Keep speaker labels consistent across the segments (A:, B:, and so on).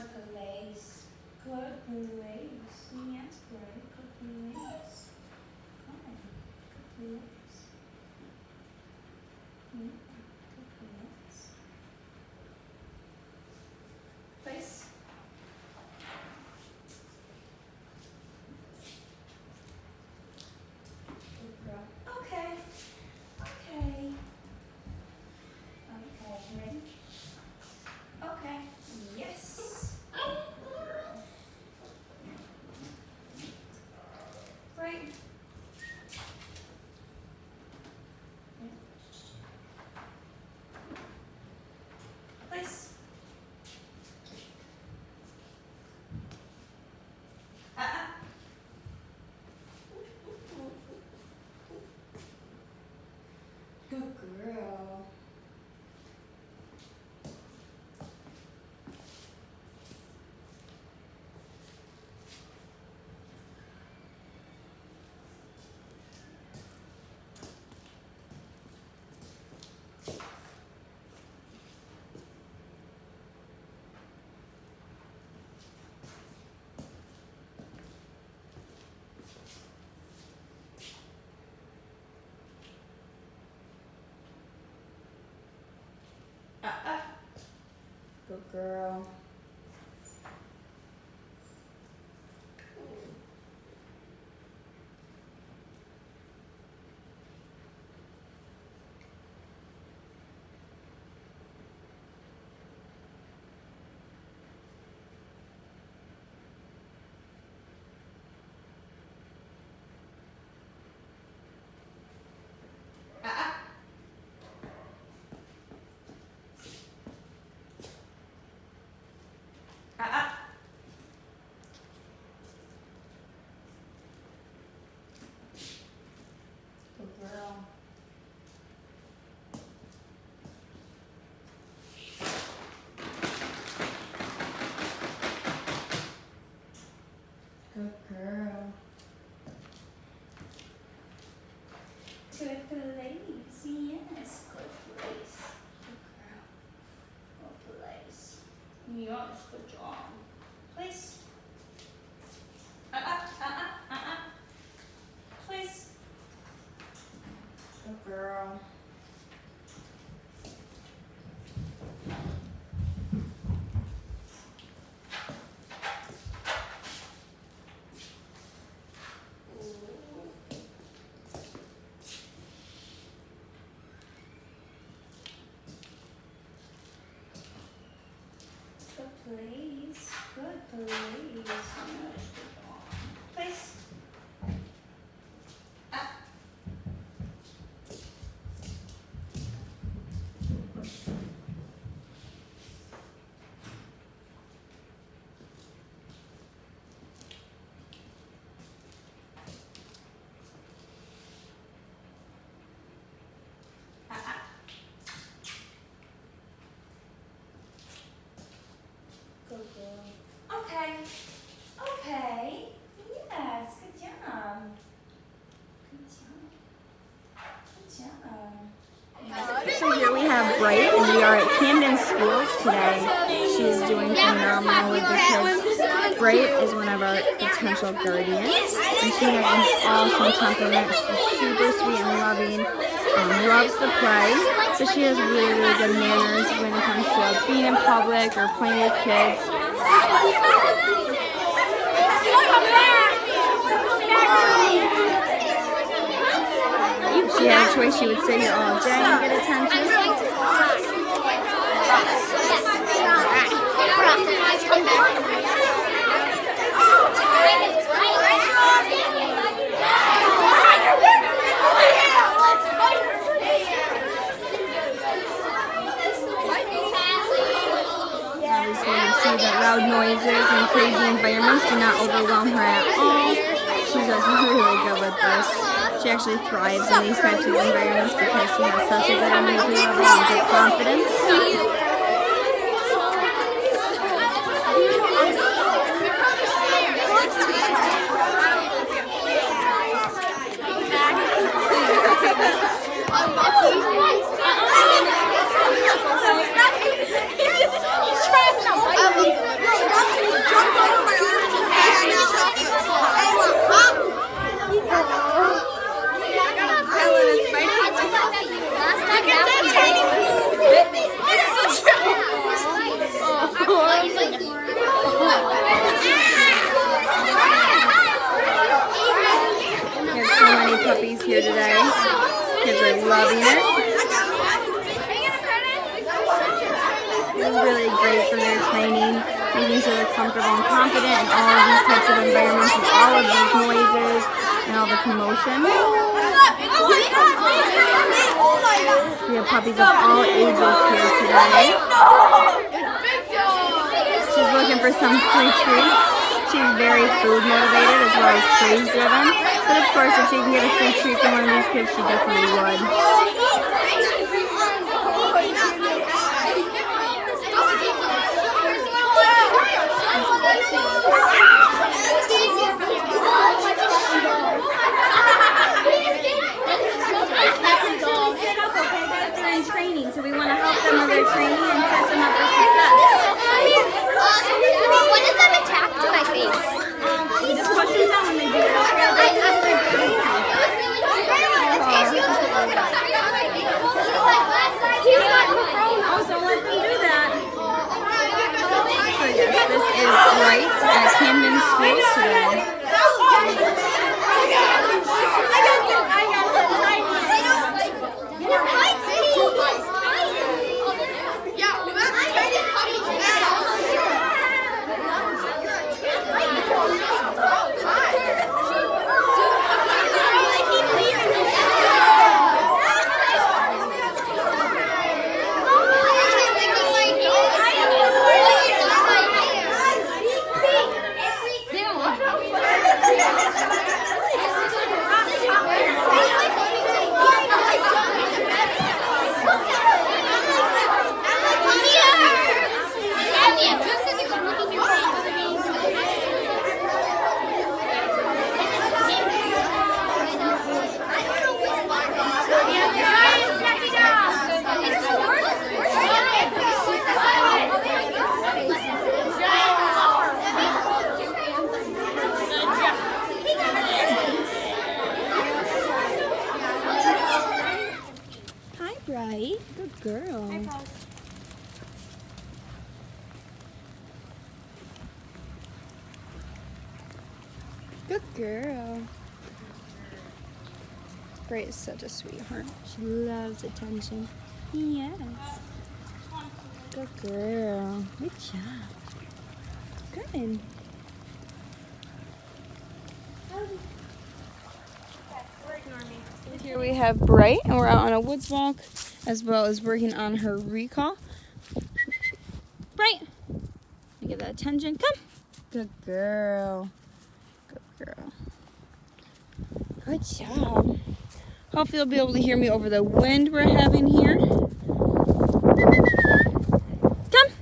A: place. Good place. Yes, great. Good place. Fine. Good place. Good place. Place. Good girl. Okay. Okay. Okay, ready? Okay. Yes. Great. Place. Good girl. Good girl. Good girl. Good girl. Good place. Yes, good place. Good girl. Good place. Yes, good job. Place. Place. Good girl. Good place. Good place. Yes, good job. Place. Good girl. Okay. Okay. Yes. Good job. Good job. Good job.
B: So here we have Bright, and we are at Camden Schools today. She is doing phenomenal with the kids. Bright is one of our potential guardians, and she has an awesome temperament. She's super sweet and loving, loves to play, so she has really, really good manners when it comes to being in public or playing with kids. If she had a choice, she would sit here all day and get attention. Obviously, you see that loud noises and crazy environments do not overwhelm her at all. She does really good with this. She actually thrives in these types of environments because she has such a good energy level and good confidence. great for their training, making sure they're comfortable and confident in all of these types of environments with all of these noises and all the commotion. We have puppies of all ages here today. She's looking for some free treats. She's very food motivated as well as praise driven. But of course, if she can get a free treat from one of these kids, she definitely would. Training, so we want to help them with their training and set them up for success.
C: When does that attack to my face?
B: You just push them down when they do it. Oh, so let them do that. So yes, this is Bright at Camden Schools today. Right, good girl. Good girl. Bright is such a sweetheart. She loves attention. Yes. Good girl. Good job. Good. Here we have Bright, and we're out on a woods walk, as well as working on her recall. Bright, you get that attention. Come. Good girl. Good girl. Good job. Hopefully you'll be able to hear me over the wind we're having here. Come.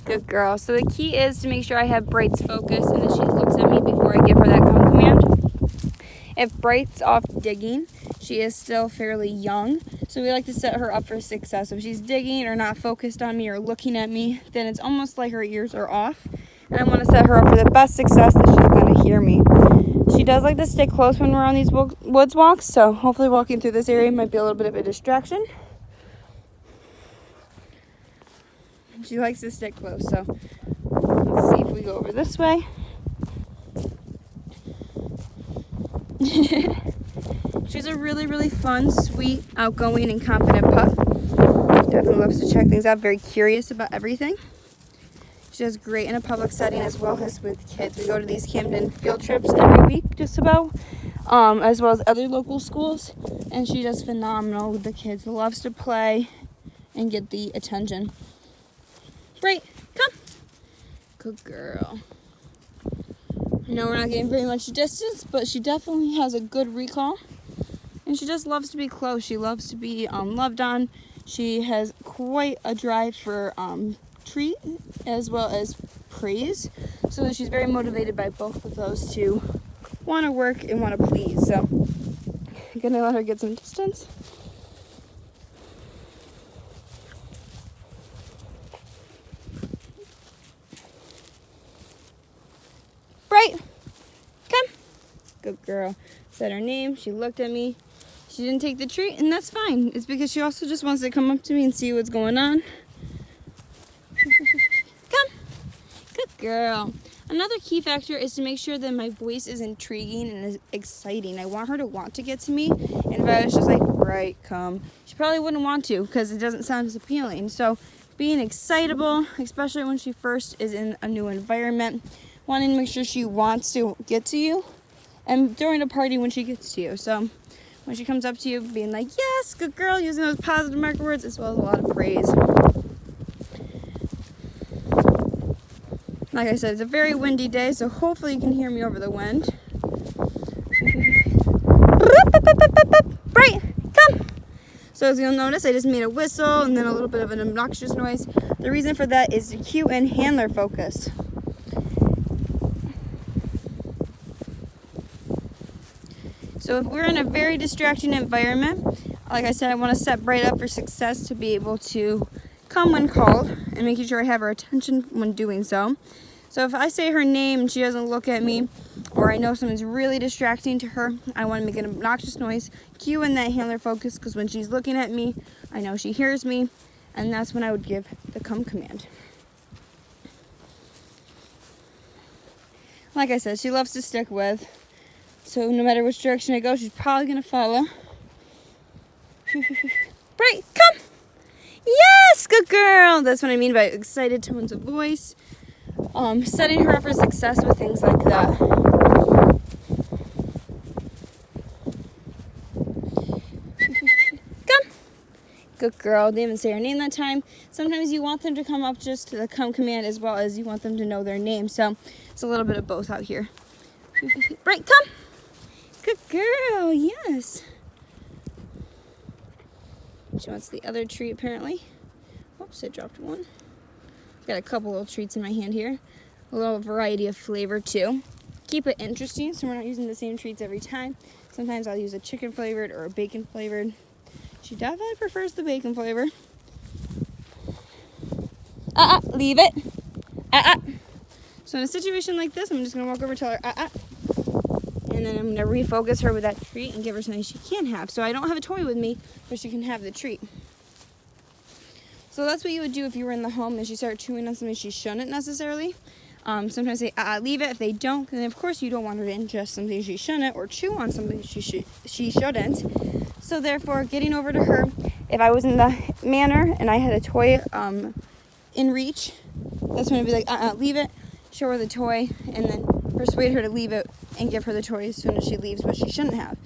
B: Good girl. So the key is to make sure I have Bright's focus and that she looks at me before I give her that come command. If Bright's off digging, she is still fairly young, so we like to set her up for success. If she's digging or not focused on me or looking at me, then it's almost like her ears are off, and I want to set her up for the best success that she's going to hear me. She does like to stay close when we're on these woods walks, so hopefully walking through this area might be a little bit of a distraction. She likes to stick close, so let's see if we go over this way. She's a really, really fun, sweet, outgoing, and confident pup. Definitely loves to check things out, very curious about everything. She does great in a public setting as well as with kids. We go to these Camden field trips every week, just about, as well as other local schools, and she does phenomenal with the kids. Loves to play and get the attention. Bright, come. Good girl. I know we're not getting very much distance, but she definitely has a good recall. And she just loves to be close. She loves to be loved on. She has quite a drive for treat as well as praise. So that she's very motivated by both of those to want to work and want to please. So I'm going to let her get some distance. Bright, come. Good girl. Said her name. She looked at me. She didn't take the treat, and that's fine. It's because she also just wants to come up to me and see what's going on. Come. Good girl. Another key factor is to make sure that my voice is intriguing and is exciting. I want her to want to get to me, and if I was just like, Bright, come, she probably wouldn't want to because it doesn't sound as appealing. So being excitable, especially when she first is in a new environment, wanting to make sure she wants to get to you, and during a party when she gets to you. So when she comes up to you, being like, yes, good girl, using those positive marker words as well as a lot of praise. Like I said, it's a very windy day, so hopefully you can hear me over the wind. Bright, come! So as you'll notice, I just made a whistle and then a little bit of an obnoxious noise. The reason for that is to cue in handler focus. So if we're in a very distracting environment, like I said, I want to set Bright up for success to be able to come when called and making sure I have her attention when doing so. So if I say her name and she doesn't look at me, or I know something's really distracting to her, I want to make an obnoxious noise, cue in that handler focus, because when she's looking at me, I know she hears me, and that's when I would give the come command. Like I said, she loves to stick with, so no matter which direction I go, she's probably going to follow. Bright, come! Yes, good girl! That's what I mean by excited tones of voice. Setting her up for success with things like that. Come! Good girl. They didn't say her name that time. Sometimes you want them to come up just to the come command as well as you want them to know their name. So it's a little bit of both out here. Bright, come! Good girl, yes. She wants the other treat apparently. Oops, I dropped one. Got a couple little treats in my hand here. A little variety of flavor too. Keep it interesting so we're not using the same treats every time. Sometimes I'll use a chicken flavored or a bacon flavored. She definitely prefers the bacon flavor. Leave it. So in a situation like this, I'm just gonna walk over and tell her and then I'm gonna refocus her with that treat and give her something she can have. So I don't have a toy with me, but she can have the treat. So that's what you would do if you were in the home and she started chewing on something she shouldn't necessarily. Sometimes say, leave it. If they don't, then of course you don't want her to ingest something she shouldn't or chew on something she shouldn't. So therefore, getting over to her, if I was in the manner and I had a toy in reach, that's when I'd be like, leave it, show her the toy, and then persuade her to leave it and give her the toy as soon as she leaves what she shouldn't have.